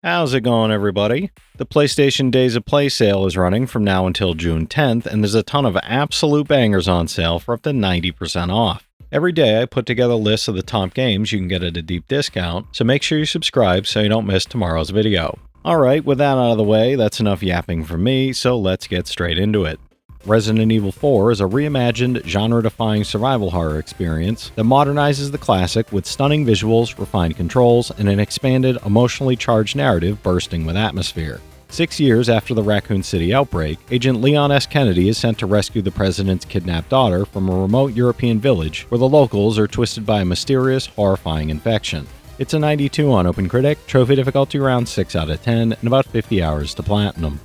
How's it going, everybody? The PlayStation Days of Play sale is running from now until June 10th, and there's a ton of absolute bangers on sale for up to 90% off. Every day I put together lists of the top games you can get at a deep discount, so make sure you subscribe so you don't miss tomorrow's video. Alright, with that out of the way, that's enough yapping from me, so let's get straight into it. Resident Evil 4 is a reimagined, genre-defying survival horror experience that modernizes the classic with stunning visuals, refined controls, and an expanded, emotionally charged narrative bursting with atmosphere. 6 years after the Raccoon City outbreak, Agent Leon S. Kennedy is sent to rescue the president's kidnapped daughter from a remote European village where the locals are twisted by a mysterious, horrifying infection. It's a 92 on OpenCritic, trophy difficulty around 6 out of 10, and about 50 hours to platinum.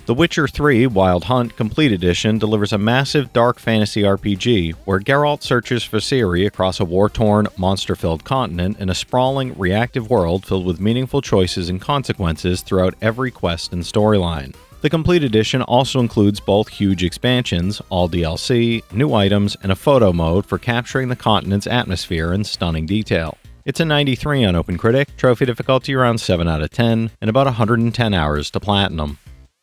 The Witcher 3 Wild Hunt Complete Edition delivers a massive dark fantasy RPG where Geralt searches for Ciri across a war-torn, monster-filled continent in a sprawling, reactive world filled with meaningful choices and consequences throughout every quest and storyline. The Complete Edition also includes both huge expansions, all DLC, new items, and a photo mode for capturing the continent's atmosphere in stunning detail. It's a 93 on OpenCritic, trophy difficulty around 7 out of 10, and about 110 hours to platinum.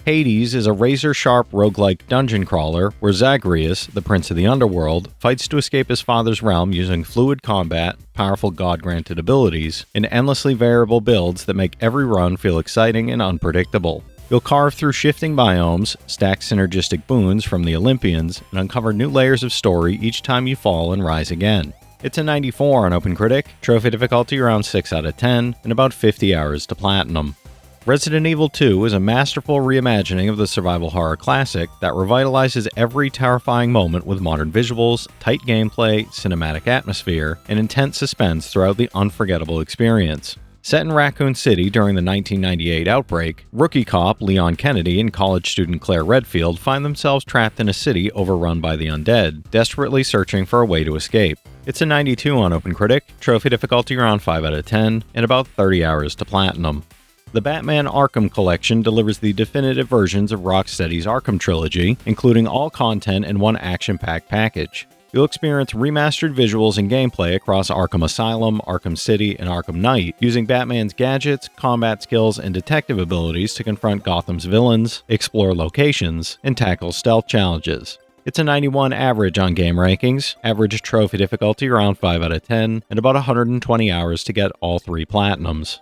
Hades is a razor-sharp roguelike dungeon crawler where Zagreus, the prince of the underworld, fights to escape his father's realm using fluid combat, powerful god-granted abilities, and endlessly variable builds that make every run feel exciting and unpredictable. You'll carve through shifting biomes, stack synergistic boons from the Olympians, and uncover new layers of story each time you fall and rise again. It's a 94 on OpenCritic, trophy difficulty around 6 out of 10, and about 50 hours to platinum. Resident Evil 2 is a masterful reimagining of the survival horror classic that revitalizes every terrifying moment with modern visuals, tight gameplay, cinematic atmosphere, and intense suspense throughout the unforgettable experience. Set in Raccoon City during the 1998 outbreak, rookie cop Leon Kennedy and college student Claire Redfield find themselves trapped in a city overrun by the undead, desperately searching for a way to escape. It's a 92 on OpenCritic, trophy difficulty around 5 out of 10, and about 30 hours to platinum. The Batman Arkham Collection delivers the definitive versions of Rocksteady's Arkham Trilogy, including all content in one action-packed package. You'll experience remastered visuals and gameplay across Arkham Asylum, Arkham City, and Arkham Knight, using Batman's gadgets, combat skills, and detective abilities to confront Gotham's villains, explore locations, and tackle stealth challenges. It's a 91 average on game rankings, average trophy difficulty around 5 out of 10, and about 120 hours to get all 3 platinums.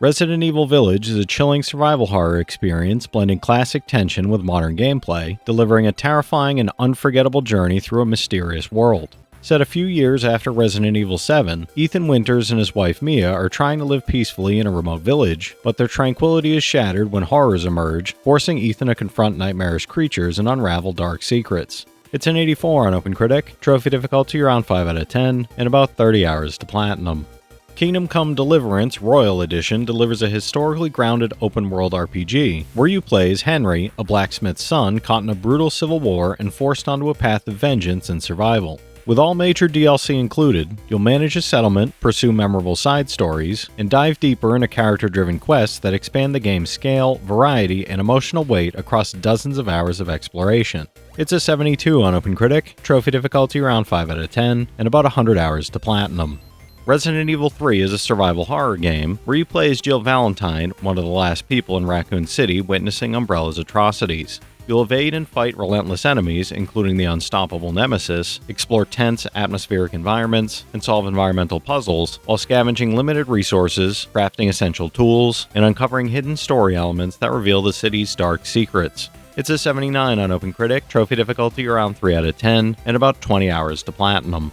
Resident Evil Village is a chilling survival horror experience blending classic tension with modern gameplay, delivering a terrifying and unforgettable journey through a mysterious world. Set a few years after Resident Evil 7, Ethan Winters and his wife Mia are trying to live peacefully in a remote village, but their tranquility is shattered when horrors emerge, forcing Ethan to confront nightmarish creatures and unravel dark secrets. It's an 84 on OpenCritic, trophy difficulty around 5 out of 10, and about 30 hours to platinum. Kingdom Come Deliverance Royal Edition delivers a historically grounded open-world RPG, where you play as Henry, a blacksmith's son caught in a brutal civil war and forced onto a path of vengeance and survival. With all major DLC included, you'll manage a settlement, pursue memorable side stories, and dive deeper into character-driven quests that expand the game's scale, variety, and emotional weight across dozens of hours of exploration. It's a 72 on OpenCritic, trophy difficulty around 5 out of 10, and about 100 hours to platinum. Resident Evil 3 is a survival horror game where you play as Jill Valentine, one of the last people in Raccoon City witnessing Umbrella's atrocities. You'll evade and fight relentless enemies, including the unstoppable Nemesis, explore tense, atmospheric environments, and solve environmental puzzles, while scavenging limited resources, crafting essential tools, and uncovering hidden story elements that reveal the city's dark secrets. It's a 79 on OpenCritic, trophy difficulty around 3 out of 10, and about 20 hours to platinum.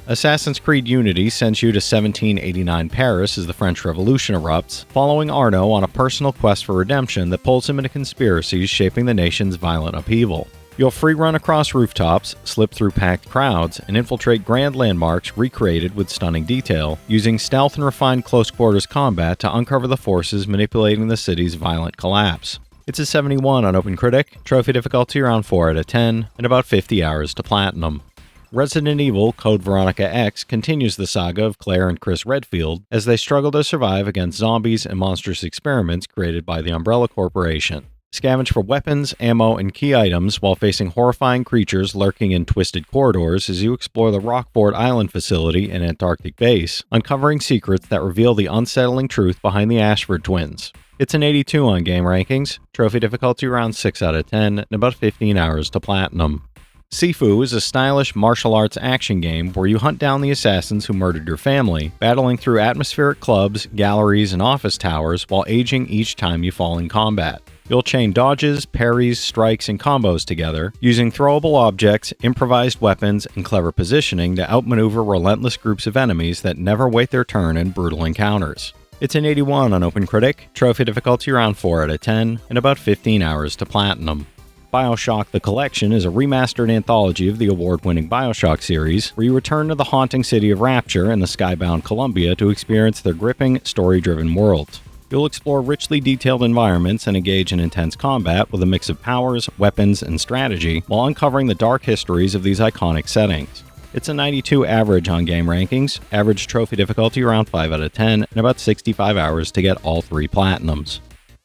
Assassin's Creed Unity sends you to 1789 Paris as the French Revolution erupts, following Arno on a personal quest for redemption that pulls him into conspiracies shaping the nation's violent upheaval. You'll free run across rooftops, slip through packed crowds, and infiltrate grand landmarks recreated with stunning detail, using stealth and refined close-quarters combat to uncover the forces manipulating the city's violent collapse. It's a 71 on OpenCritic, trophy difficulty around 4 out of 10, and about 50 hours to platinum. Resident Evil Code Veronica X continues the saga of Claire and Chris Redfield as they struggle to survive against zombies and monstrous experiments created by the Umbrella Corporation. Scavenge for weapons, ammo, and key items while facing horrifying creatures lurking in twisted corridors as you explore the Rockport Island facility and Antarctic base, uncovering secrets that reveal the unsettling truth behind the Ashford twins. It's an 82 on game rankings, trophy difficulty around 6 out of 10, and about 15 hours to platinum. Sifu is a stylish martial arts action game where you hunt down the assassins who murdered your family, battling through atmospheric clubs, galleries, and office towers while aging each time you fall in combat. You'll chain dodges, parries, strikes, and combos together, using throwable objects, improvised weapons, and clever positioning to outmaneuver relentless groups of enemies that never wait their turn in brutal encounters. It's an 81 on OpenCritic, trophy difficulty around 4 out of 10, and about 15 hours to platinum. BioShock The Collection is a remastered anthology of the award-winning BioShock series, where you return to the haunting city of Rapture in the skybound Columbia to experience their gripping, story-driven worlds. You'll explore richly detailed environments and engage in intense combat with a mix of powers, weapons, and strategy, while uncovering the dark histories of these iconic settings. It's a 92 average on game rankings, average trophy difficulty around 5 out of 10, and about 65 hours to get all 3 platinums.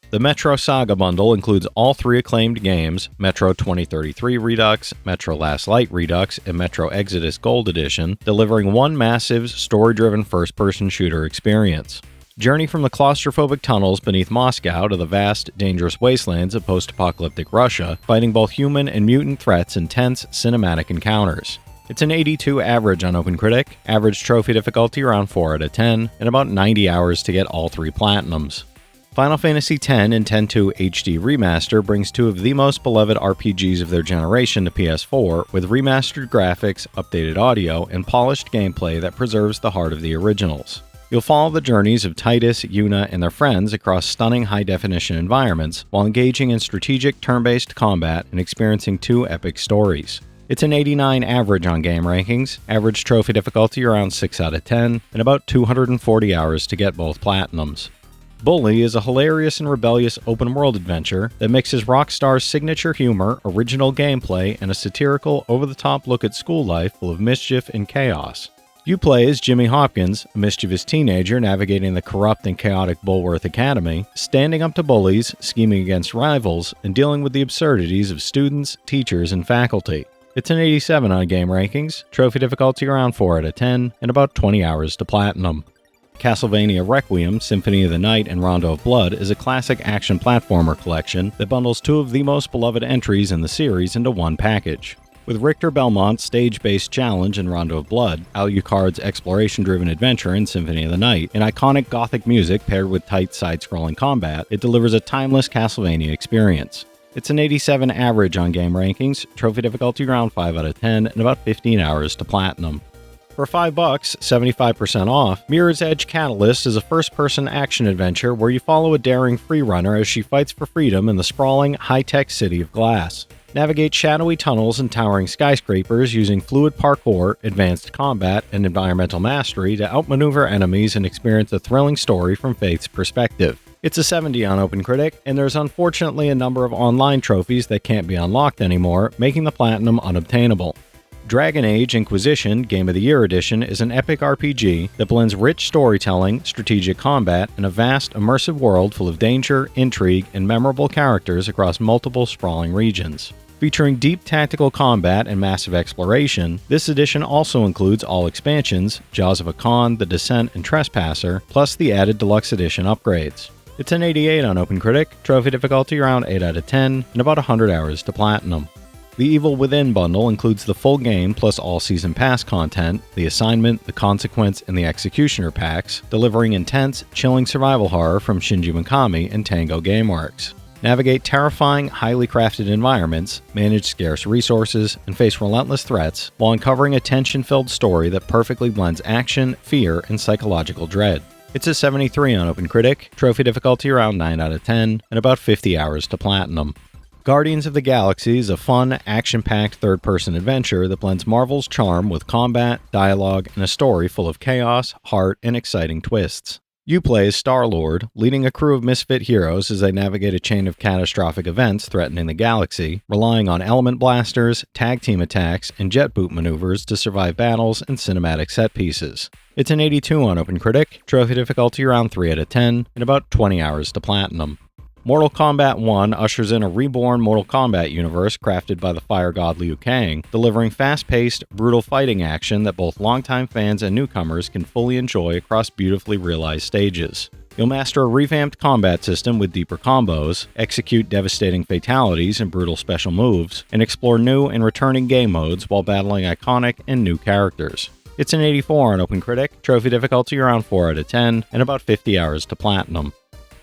The Metro Saga bundle includes all 3 acclaimed games, Metro 2033 Redux, Metro Last Light Redux, and Metro Exodus Gold Edition, delivering one massive, story-driven first-person shooter experience. Journey from the claustrophobic tunnels beneath Moscow to the vast, dangerous wastelands of post-apocalyptic Russia, fighting both human and mutant threats in tense, cinematic encounters. It's an 82 average on OpenCritic, average trophy difficulty around 4 out of 10, and about 90 hours to get all 3 platinums. Final Fantasy X and X-2 HD Remaster brings 2 of the most beloved RPGs of their generation to PS4, with remastered graphics, updated audio, and polished gameplay that preserves the heart of the originals. You'll follow the journeys of Titus, Yuna, and their friends across stunning high-definition environments, while engaging in strategic turn-based combat and experiencing 2 epic stories. It's an 89 average on game rankings, average trophy difficulty around 6 out of 10, and about 240 hours to get both platinums. Bully is a hilarious and rebellious open-world adventure that mixes Rockstar's signature humor, original gameplay, and a satirical, over-the-top look at school life full of mischief and chaos. You play as Jimmy Hopkins, a mischievous teenager navigating the corrupt and chaotic Bulworth Academy, standing up to bullies, scheming against rivals, and dealing with the absurdities of students, teachers, and faculty. It's an 87 on game rankings, trophy difficulty around 4 out of 10, and about 20 hours to platinum. Castlevania Requiem, Symphony of the Night, and Rondo of Blood is a classic action platformer collection that bundles 2 of the most beloved entries in the series into one package. With Richter Belmont's stage-based challenge in Rondo of Blood, Alucard's exploration-driven adventure in Symphony of the Night, and iconic gothic music paired with tight side-scrolling combat, it delivers a timeless Castlevania experience. It's an 87 average on game rankings, trophy difficulty around 5 out of 10, and about 15 hours to platinum. For $5, 75% off, Mirror's Edge Catalyst is a first-person action adventure where you follow a daring freerunner as she fights for freedom in the sprawling, high-tech city of glass. Navigate shadowy tunnels and towering skyscrapers using fluid parkour, advanced combat, and environmental mastery to outmaneuver enemies and experience a thrilling story from Faith's perspective. It's a 70 on OpenCritic, and there's unfortunately a number of online trophies that can't be unlocked anymore, making the platinum unobtainable. Dragon Age Inquisition Game of the Year Edition is an epic RPG that blends rich storytelling, strategic combat, and a vast, immersive world full of danger, intrigue, and memorable characters across multiple sprawling regions. Featuring deep tactical combat and massive exploration, this edition also includes all expansions, Jaws of Akan, The Descent, and Trespasser, plus the added deluxe edition upgrades. It's an 88 on OpenCritic, trophy difficulty around 8 out of 10, and about 100 hours to platinum. The Evil Within bundle includes the full game plus all Season Pass content, the Assignment, the Consequence, and the Executioner packs, delivering intense, chilling survival horror from Shinji Mikami and Tango Gameworks. Navigate terrifying, highly crafted environments, manage scarce resources, and face relentless threats while uncovering a tension-filled story that perfectly blends action, fear, and psychological dread. It's a 73 on OpenCritic, trophy difficulty around 9 out of 10, and about 50 hours to platinum. Guardians of the Galaxy is a fun, action-packed third-person adventure that blends Marvel's charm with combat, dialogue, and a story full of chaos, heart, and exciting twists. You play as Star-Lord, leading a crew of misfit heroes as they navigate a chain of catastrophic events threatening the galaxy, relying on element blasters, tag team attacks, and jet boot maneuvers to survive battles and cinematic set pieces. It's an 82 on OpenCritic, trophy difficulty around 3 out of 10, and about 20 hours to platinum. Mortal Kombat 1 ushers in a reborn Mortal Kombat universe crafted by the fire god Liu Kang, delivering fast-paced, brutal fighting action that both longtime fans and newcomers can fully enjoy across beautifully realized stages. You'll master a revamped combat system with deeper combos, execute devastating fatalities and brutal special moves, and explore new and returning game modes while battling iconic and new characters. It's an 84 on OpenCritic, trophy difficulty around 4 out of 10, and about 50 hours to platinum.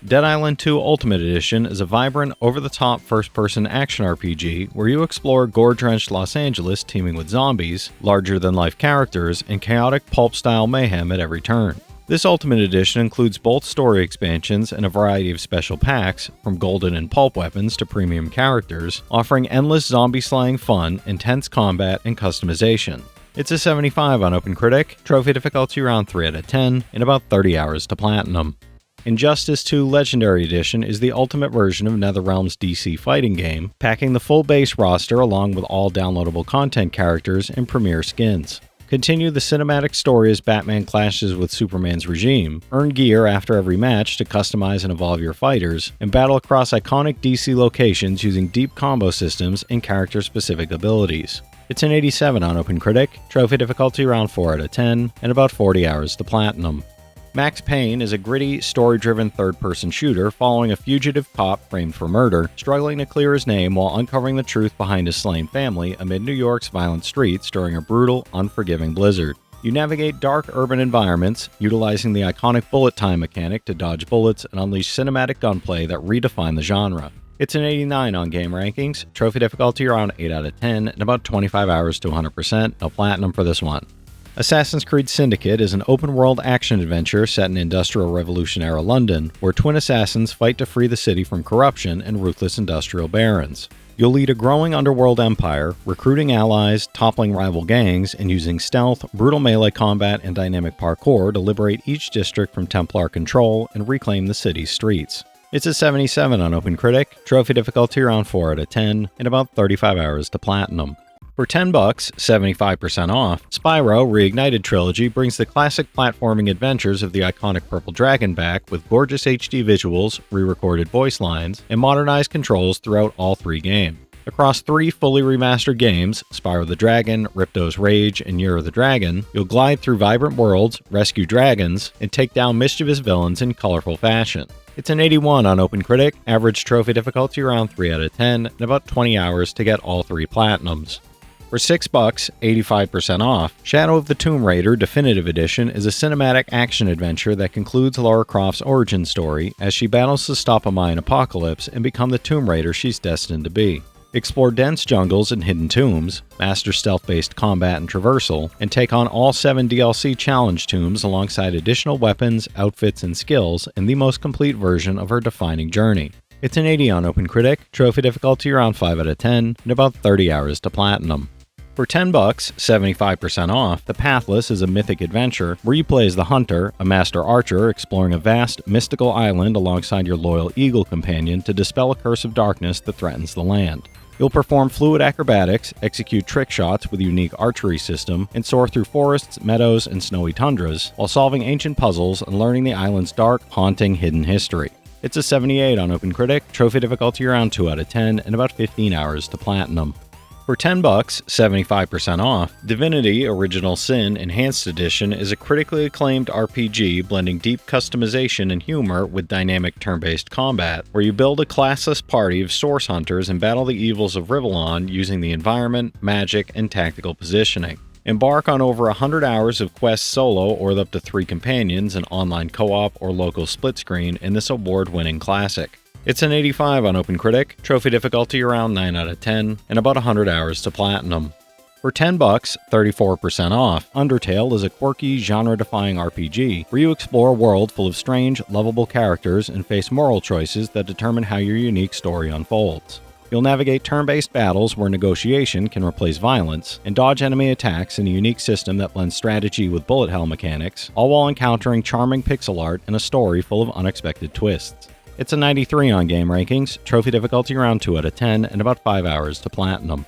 Dead Island 2 Ultimate Edition is a vibrant, over-the-top first-person action RPG where you explore gore-drenched Los Angeles teeming with zombies, larger-than-life characters, and chaotic pulp-style mayhem at every turn. This Ultimate Edition includes both story expansions and a variety of special packs, from golden and pulp weapons to premium characters, offering endless zombie-slaying fun, intense combat, and customization. It's a 75 on OpenCritic, trophy difficulty around 3 out of 10, and about 30 hours to platinum. Injustice 2 Legendary Edition is the ultimate version of NetherRealm's DC fighting game, packing the full base roster along with all downloadable content characters and premier skins. Continue the cinematic story as Batman clashes with Superman's regime, earn gear after every match to customize and evolve your fighters, and battle across iconic DC locations using deep combo systems and character-specific abilities. It's an 87 on OpenCritic, trophy difficulty around 4 out of 10, and about 40 hours to platinum. Max Payne is a gritty, story-driven third-person shooter following a fugitive cop framed for murder, struggling to clear his name while uncovering the truth behind his slain family amid New York's violent streets during a brutal, unforgiving blizzard. You navigate dark urban environments, utilizing the iconic bullet time mechanic to dodge bullets and unleash cinematic gunplay that redefine the genre. It's an 89 on Game Rankings, trophy difficulty around 8 out of 10, and about 25 hours to 100%, no platinum for this one. Assassin's Creed Syndicate is an open-world action-adventure set in Industrial Revolution-era London, where twin assassins fight to free the city from corruption and ruthless industrial barons. You'll lead a growing underworld empire, recruiting allies, toppling rival gangs, and using stealth, brutal melee combat, and dynamic parkour to liberate each district from Templar control and reclaim the city's streets. It's a 77 on OpenCritic, trophy difficulty around 4 out of 10, and about 35 hours to platinum. For $10, 75% off, Spyro Reignited Trilogy brings the classic platforming adventures of the iconic Purple Dragon back with gorgeous HD visuals, re-recorded voice lines, and modernized controls throughout all 3 games. Across 3 fully remastered games, Spyro the Dragon, Ripto's Rage, and Year of the Dragon, you'll glide through vibrant worlds, rescue dragons, and take down mischievous villains in colorful fashion. It's an 81 on OpenCritic, average trophy difficulty around 3 out of 10, and about 20 hours to get all 3 platinums. For $6, 85% off, Shadow of the Tomb Raider Definitive Edition is a cinematic action-adventure that concludes Lara Croft's origin story as she battles to stop a Mayan apocalypse and become the Tomb Raider she's destined to be. Explore dense jungles and hidden tombs, master stealth-based combat and traversal, and take on all 7 DLC challenge tombs alongside additional weapons, outfits, and skills in the most complete version of her defining journey. It's an 80 on OpenCritic, trophy difficulty around 5 out of 10, and about 30 hours to platinum. For $10, 75% off, The Pathless is a mythic adventure where you play as the Hunter, a master archer exploring a vast, mystical island alongside your loyal eagle companion to dispel a curse of darkness that threatens the land. You'll perform fluid acrobatics, execute trick shots with a unique archery system, and soar through forests, meadows, and snowy tundras, while solving ancient puzzles and learning the island's dark, haunting, hidden history. It's a 78 on OpenCritic, trophy difficulty around 2 out of 10, and about 15 hours to platinum. For $10, 75% off, Divinity Original Sin Enhanced Edition is a critically acclaimed RPG blending deep customization and humor with dynamic turn-based combat, where you build a classless party of source hunters and battle the evils of Rivellon using the environment, magic, and tactical positioning. Embark on over 100 hours of quests solo or with up to 3 companions in online co-op or local split screen in this award-winning classic. It's an 85 on OpenCritic, trophy difficulty around 9 out of 10, and about 100 hours to platinum. For $10, 34% off, Undertale is a quirky, genre-defying RPG where you explore a world full of strange, lovable characters and face moral choices that determine how your unique story unfolds. You'll navigate turn-based battles where negotiation can replace violence, and dodge enemy attacks in a unique system that blends strategy with bullet hell mechanics, all while encountering charming pixel art and a story full of unexpected twists. It's a 93 on Game Rankings, trophy difficulty around 2 out of 10, and about 5 hours to platinum.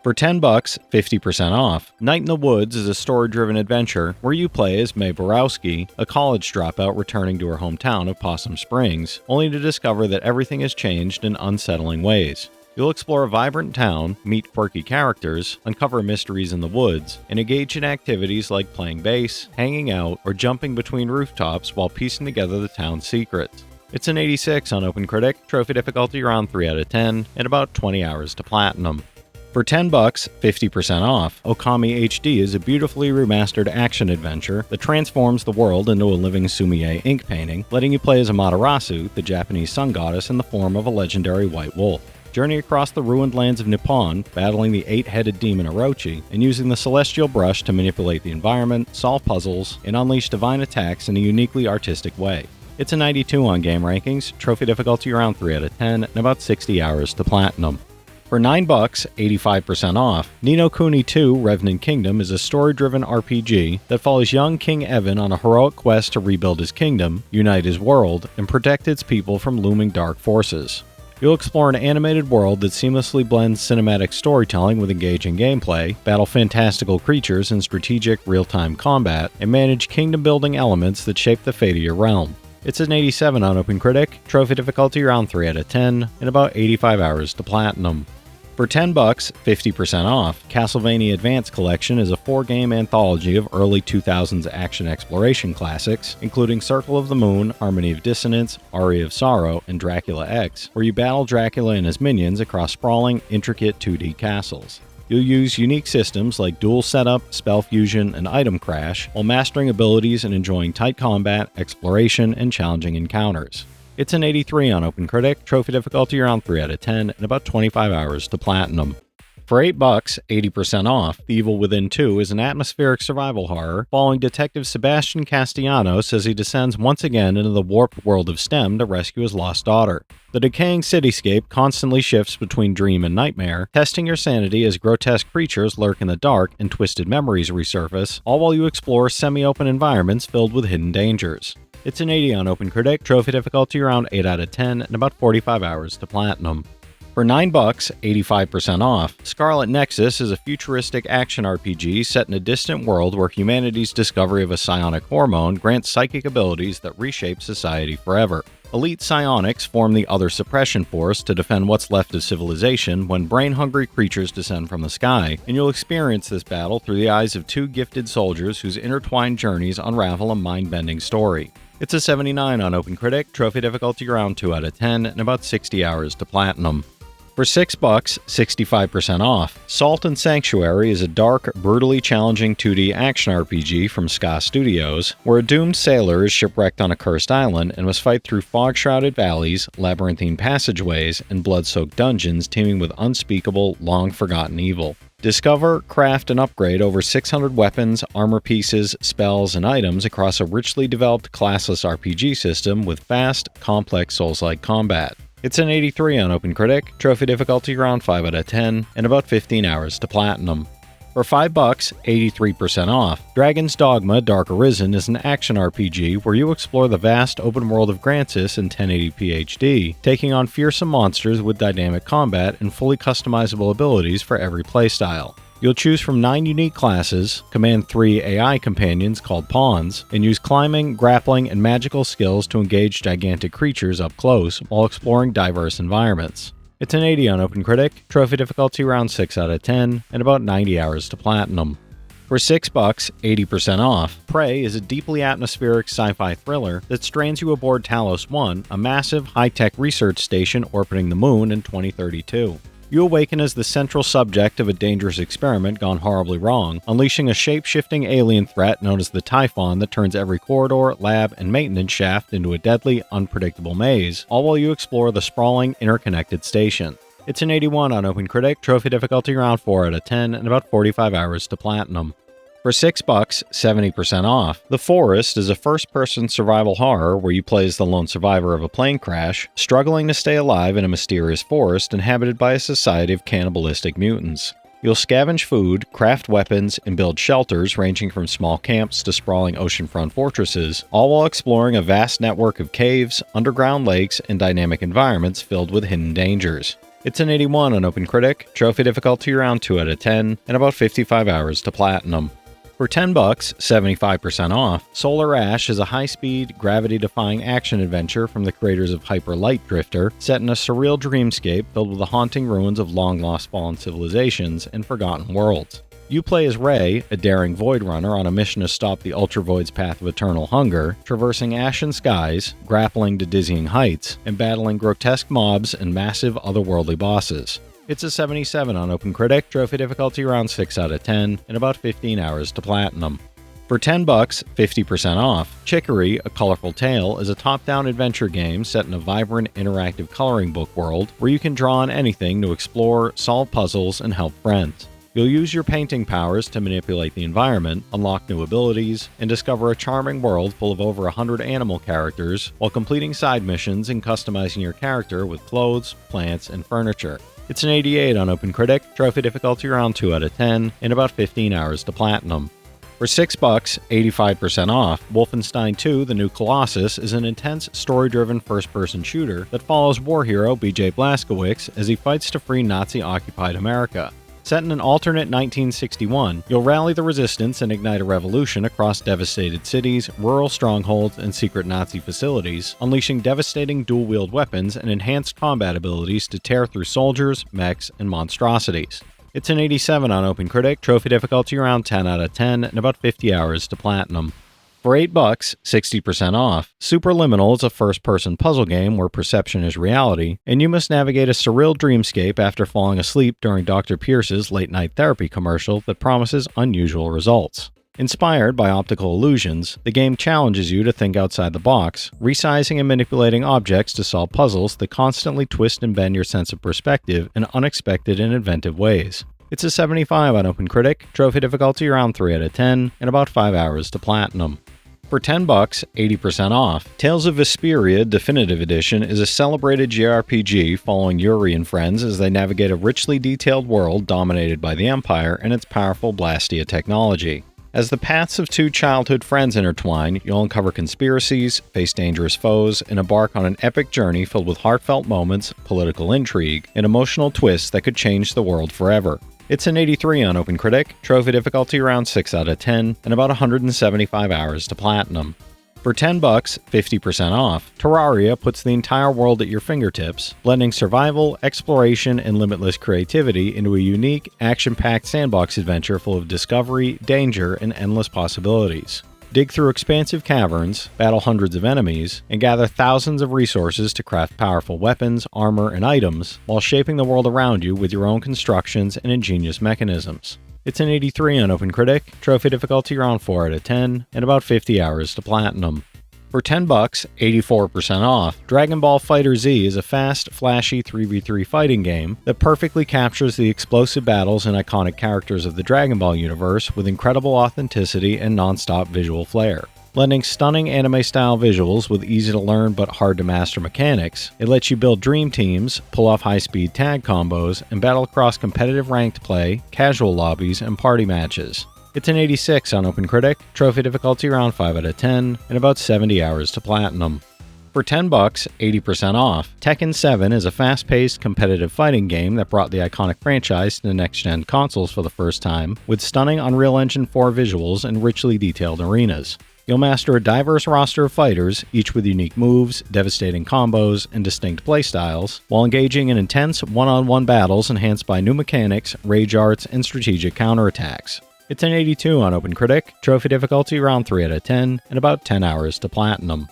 For $10, 50% off, Night in the Woods is a story-driven adventure where you play as Mae Borowski, a college dropout returning to her hometown of Possum Springs, only to discover that everything has changed in unsettling ways. You'll explore a vibrant town, meet quirky characters, uncover mysteries in the woods, and engage in activities like playing bass, hanging out, or jumping between rooftops while piecing together the town's secrets. It's an 86 on OpenCritic, trophy difficulty around 3 out of 10, and about 20 hours to platinum. For $10, 50% off, Okami HD is a beautifully remastered action-adventure that transforms the world into a living sumi-e ink painting, letting you play as Amaterasu, the Japanese sun goddess in the form of a legendary white wolf. Journey across the ruined lands of Nippon, battling the 8-headed demon Orochi, and using the celestial brush to manipulate the environment, solve puzzles, and unleash divine attacks in a uniquely artistic way. It's a 92 on game rankings, trophy difficulty around 3 out of 10, and about 60 hours to platinum. For $9, 85% off, Ni no Kuni 2 Revenant Kingdom is a story-driven RPG that follows young King Evan on a heroic quest to rebuild his kingdom, unite his world, and protect its people from looming dark forces. You'll explore an animated world that seamlessly blends cinematic storytelling with engaging gameplay, battle fantastical creatures in strategic, real-time combat, and manage kingdom-building elements that shape the fate of your realm. It's an 87 on OpenCritic, trophy difficulty around 3 out of 10, and about 85 hours to platinum. For $10, 50% off, Castlevania Advance Collection is a 4-game anthology of early 2000s action exploration classics, including Circle of the Moon, Harmony of Dissonance, Aria of Sorrow, and Dracula X, where you battle Dracula and his minions across sprawling, intricate 2D castles. You'll use unique systems like dual setup, spell fusion, and item crash, while mastering abilities and enjoying tight combat, exploration, and challenging encounters. It's an 83 on OpenCritic, trophy difficulty around 3 out of 10, and about 25 hours to platinum. For $8, 80% off, The Evil Within 2 is an atmospheric survival horror following Detective Sebastian Castellanos as he descends once again into the warped world of STEM to rescue his lost daughter. The decaying cityscape constantly shifts between dream and nightmare, testing your sanity as grotesque creatures lurk in the dark and twisted memories resurface, all while you explore semi-open environments filled with hidden dangers. It's an 80 on OpenCritic, trophy difficulty around 8 out of 10, and about 45 hours to platinum. For $9, 85% off, Scarlet Nexus is a futuristic action RPG set in a distant world where humanity's discovery of a psionic hormone grants psychic abilities that reshape society forever. Elite psionics form the Other Suppression Force to defend what's left of civilization when brain-hungry creatures descend from the sky, and you'll experience this battle through the eyes of 2 gifted soldiers whose intertwined journeys unravel a mind-bending story. It's a 79 on OpenCritic, trophy difficulty around 2 out of 10, and about 60 hours to platinum. For $6, 65% off, Salt and Sanctuary is a dark, brutally challenging 2D action RPG from Ska Studios, where a doomed sailor is shipwrecked on a cursed island and must fight through fog-shrouded valleys, labyrinthine passageways, and blood-soaked dungeons teeming with unspeakable, long-forgotten evil. Discover, craft, and upgrade over 600 weapons, armor pieces, spells, and items across a richly developed classless RPG system with fast, complex Souls-like combat. It's an 83 on OpenCritic, trophy difficulty around 5 out of 10, and about 15 hours to platinum. For $5, 83% off, Dragon's Dogma Dark Arisen is an action RPG where you explore the vast open world of Grancis in 1080p HD, taking on fearsome monsters with dynamic combat and fully customizable abilities for every playstyle. You'll choose from 9 unique classes, command 3 AI companions called pawns, and use climbing, grappling, and magical skills to engage gigantic creatures up close while exploring diverse environments. It's an 80 on OpenCritic, trophy difficulty around 6 out of 10, and about 90 hours to platinum. For $6, 80% off, Prey is a deeply atmospheric sci-fi thriller that strands you aboard Talos 1, a massive, high-tech research station orbiting the moon in 2032. You awaken as the central subject of a dangerous experiment gone horribly wrong, unleashing a shape-shifting alien threat known as the Typhon that turns every corridor, lab, and maintenance shaft into a deadly, unpredictable maze, all while you explore the sprawling, interconnected station. It's an 81 on OpenCritic, trophy difficulty around 4 out of 10, and about 45 hours to platinum. For $6, 70% off, The Forest is a first-person survival horror where you play as the lone survivor of a plane crash, struggling to stay alive in a mysterious forest inhabited by a society of cannibalistic mutants. You'll scavenge food, craft weapons, and build shelters ranging from small camps to sprawling oceanfront fortresses, all while exploring a vast network of caves, underground lakes, and dynamic environments filled with hidden dangers. It's an 81 on OpenCritic, trophy difficulty around 2 out of 10, and about 55 hours to platinum. For $10, 75% off, Solar Ash is a high-speed, gravity-defying action adventure from the creators of Hyper Light Drifter, set in a surreal dreamscape filled with the haunting ruins of long-lost fallen civilizations and forgotten worlds. You play as Ray, a daring Void Runner on a mission to stop the Ultra Void's path of eternal hunger, traversing ashen skies, grappling to dizzying heights, and battling grotesque mobs and massive otherworldly bosses. It's a 77 on OpenCritic, trophy difficulty around 6 out of 10, and about 15 hours to platinum. For $10, 50% off, Chicory, A Colorful Tale is a top-down adventure game set in a vibrant, interactive coloring book world where you can draw on anything to explore, solve puzzles, and help friends. You'll use your painting powers to manipulate the environment, unlock new abilities, and discover a charming world full of over 100 animal characters while completing side missions and customizing your character with clothes, plants, and furniture. It's an 88 on OpenCritic, trophy difficulty around 2 out of 10, and about 15 hours to platinum. For $6, 85% off, Wolfenstein 2 The New Colossus is an intense, story-driven first-person shooter that follows war hero BJ Blazkowicz as he fights to free Nazi-occupied America. Set in an alternate 1961, you'll rally the resistance and ignite a revolution across devastated cities, rural strongholds, and secret Nazi facilities, unleashing devastating dual-wield weapons and enhanced combat abilities to tear through soldiers, mechs, and monstrosities. It's an 87 on OpenCritic, trophy difficulty around 10 out of 10, and about 50 hours to platinum. For $8, 60% off, Superliminal is a first-person puzzle game where perception is reality, and you must navigate a surreal dreamscape after falling asleep during Dr. Pierce's late-night therapy commercial that promises unusual results. Inspired by optical illusions, the game challenges you to think outside the box, resizing and manipulating objects to solve puzzles that constantly twist and bend your sense of perspective in unexpected and inventive ways. It's a 75 on OpenCritic, trophy difficulty around 3 out of 10, and about 5 hours to platinum. For $10, 80% off, Tales of Vesperia Definitive Edition is a celebrated JRPG following Yuri and friends as they navigate a richly detailed world dominated by the Empire and its powerful Blastia technology. As the paths of two childhood friends intertwine, you'll uncover conspiracies, face dangerous foes, and embark on an epic journey filled with heartfelt moments, political intrigue, and emotional twists that could change the world forever. It's an 83 on OpenCritic, trophy difficulty around 6 out of 10, and about 175 hours to platinum. For $10, 50% off, Terraria puts the entire world at your fingertips, blending survival, exploration, and limitless creativity into a unique, action-packed sandbox adventure full of discovery, danger, and endless possibilities. Dig through expansive caverns, battle hundreds of enemies, and gather thousands of resources to craft powerful weapons, armor, and items, while shaping the world around you with your own constructions and ingenious mechanisms. It's an 83 on OpenCritic, trophy difficulty around 4 out of 10, and about 50 hours to platinum. For $10, 84% off, Dragon Ball FighterZ is a fast, flashy 3v3 fighting game that perfectly captures the explosive battles and iconic characters of the Dragon Ball universe with incredible authenticity and non-stop visual flair. Blending stunning anime-style visuals with easy-to-learn but hard-to-master mechanics, it lets you build dream teams, pull off high-speed tag combos, and battle across competitive ranked play, casual lobbies, and party matches. It's an 86 on OpenCritic, trophy difficulty around 5 out of 10, and about 70 hours to platinum. For $10, 80% off, Tekken 7 is a fast-paced, competitive fighting game that brought the iconic franchise to the next-gen consoles for the first time, with stunning Unreal Engine 4 visuals and richly detailed arenas. You'll master a diverse roster of fighters, each with unique moves, devastating combos, and distinct playstyles, while engaging in intense one-on-one battles enhanced by new mechanics, rage arts, and strategic counterattacks. It's an 82 on OpenCritic, trophy difficulty around 3 out of 10, and about 10 hours to platinum.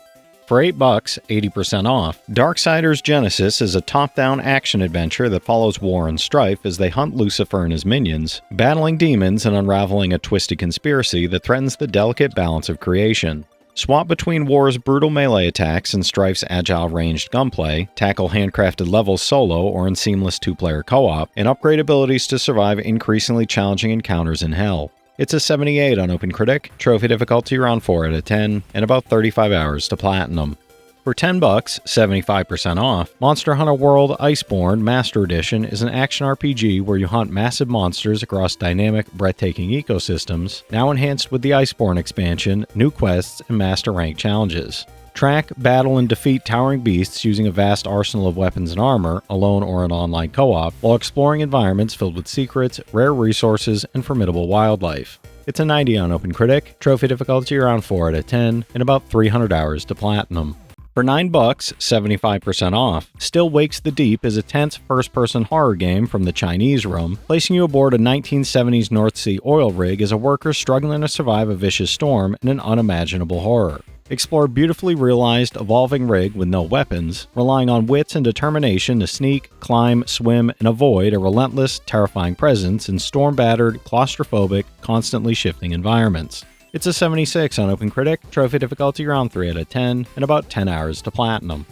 For $8, 80% off, Darksiders Genesis is a top-down action-adventure that follows War and Strife as they hunt Lucifer and his minions, battling demons and unraveling a twisted conspiracy that threatens the delicate balance of creation. Swap between War's brutal melee attacks and Strife's agile ranged gunplay, tackle handcrafted levels solo or in seamless two-player co-op, and upgrade abilities to survive increasingly challenging encounters in hell. It's a 78 on OpenCritic, trophy difficulty around 4 out of 10, and about 35 hours to platinum. For $10, 75% off, Monster Hunter World Iceborne Master Edition is an action RPG where you hunt massive monsters across dynamic, breathtaking ecosystems, now enhanced with the Iceborne expansion, new quests, and master rank challenges. Track, battle, and defeat towering beasts using a vast arsenal of weapons and armor, alone or in online co-op, while exploring environments filled with secrets, rare resources, and formidable wildlife. It's a 90 on OpenCritic, trophy difficulty around 4 out of 10, and about 300 hours to platinum. For $9, 75% off, Still Wakes the Deep is a tense first-person horror game from the Chinese room, placing you aboard a 1970s North Sea oil rig as a worker struggling to survive a vicious storm in an unimaginable horror. Explore a beautifully realized, evolving rig with no weapons, relying on wits and determination to sneak, climb, swim, and avoid a relentless, terrifying presence in storm-battered, claustrophobic, constantly shifting environments. It's a 76 on OpenCritic, trophy difficulty around 3 out of 10, and about 10 hours to platinum.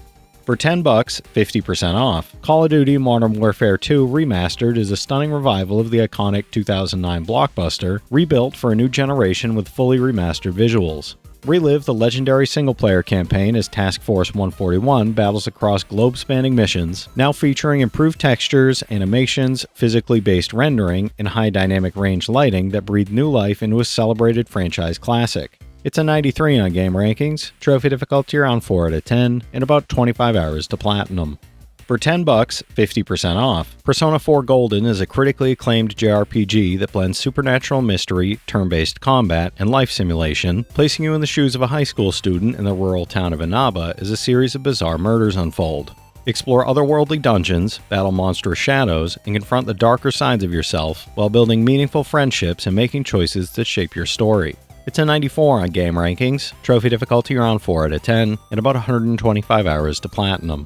For $10, 50% off, Call of Duty Modern Warfare 2 Remastered is a stunning revival of the iconic 2009 blockbuster, rebuilt for a new generation with fully remastered visuals. Relive the legendary single-player campaign as Task Force 141 battles across globe-spanning missions, now featuring improved textures, animations, physically based rendering, and high dynamic range lighting that breathe new life into a celebrated franchise classic. It's a 93 on Game Rankings, trophy difficulty around 4 out of 10, and about 25 hours to platinum. For $10, 50% off, Persona 4 Golden is a critically acclaimed JRPG that blends supernatural mystery, turn-based combat, and life simulation, placing you in the shoes of a high school student in the rural town of Inaba as a series of bizarre murders unfold. Explore otherworldly dungeons, battle monstrous shadows, and confront the darker sides of yourself while building meaningful friendships and making choices that shape your story. It's a 94 on Game Rankings, trophy difficulty around 4 out of 10, and about 125 hours to platinum.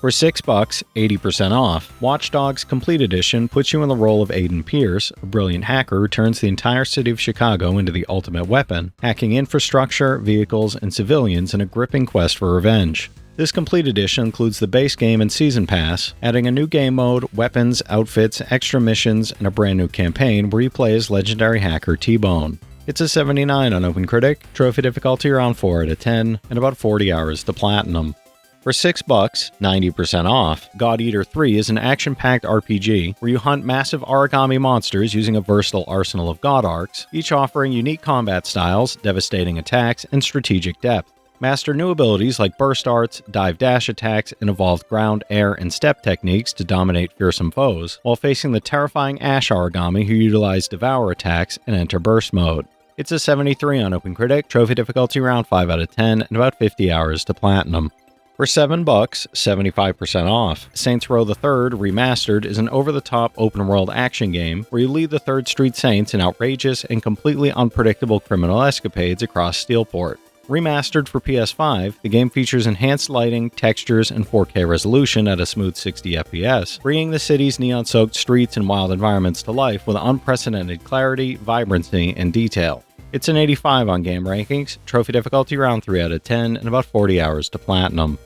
For $6, 80% off, Watch Dogs Complete Edition puts you in the role of Aiden Pierce, a brilliant hacker who turns the entire city of Chicago into the ultimate weapon, hacking infrastructure, vehicles, and civilians in a gripping quest for revenge. This Complete Edition includes the base game and season pass, adding a new game mode, weapons, outfits, extra missions, and a brand new campaign where you play as legendary hacker T-Bone. It's a 79 on OpenCritic, trophy difficulty around 4 out of 10, and about 40 hours to platinum. For $6, 90% off, God Eater 3 is an action-packed RPG where you hunt massive origami monsters using a versatile arsenal of God Arcs, each offering unique combat styles, devastating attacks, and strategic depth. Master new abilities like burst arts, dive-dash attacks, and evolved ground, air, and step techniques to dominate fearsome foes, while facing the terrifying Ash origami who utilize devour attacks and enter burst mode. It's a 73 on OpenCritic, trophy difficulty around 5 out of 10, and about 50 hours to platinum. For $7, 75% off, Saints Row the Third Remastered is an over-the-top open-world action game where you lead the 3rd Street Saints in outrageous and completely unpredictable criminal escapades across Steelport. Remastered for PS5, the game features enhanced lighting, textures, and 4K resolution at a smooth 60 FPS, bringing the city's neon-soaked streets and wild environments to life with unprecedented clarity, vibrancy, and detail. It's an 85 on Game Rankings, trophy difficulty around 3 out of 10, and about 40 hours to platinum.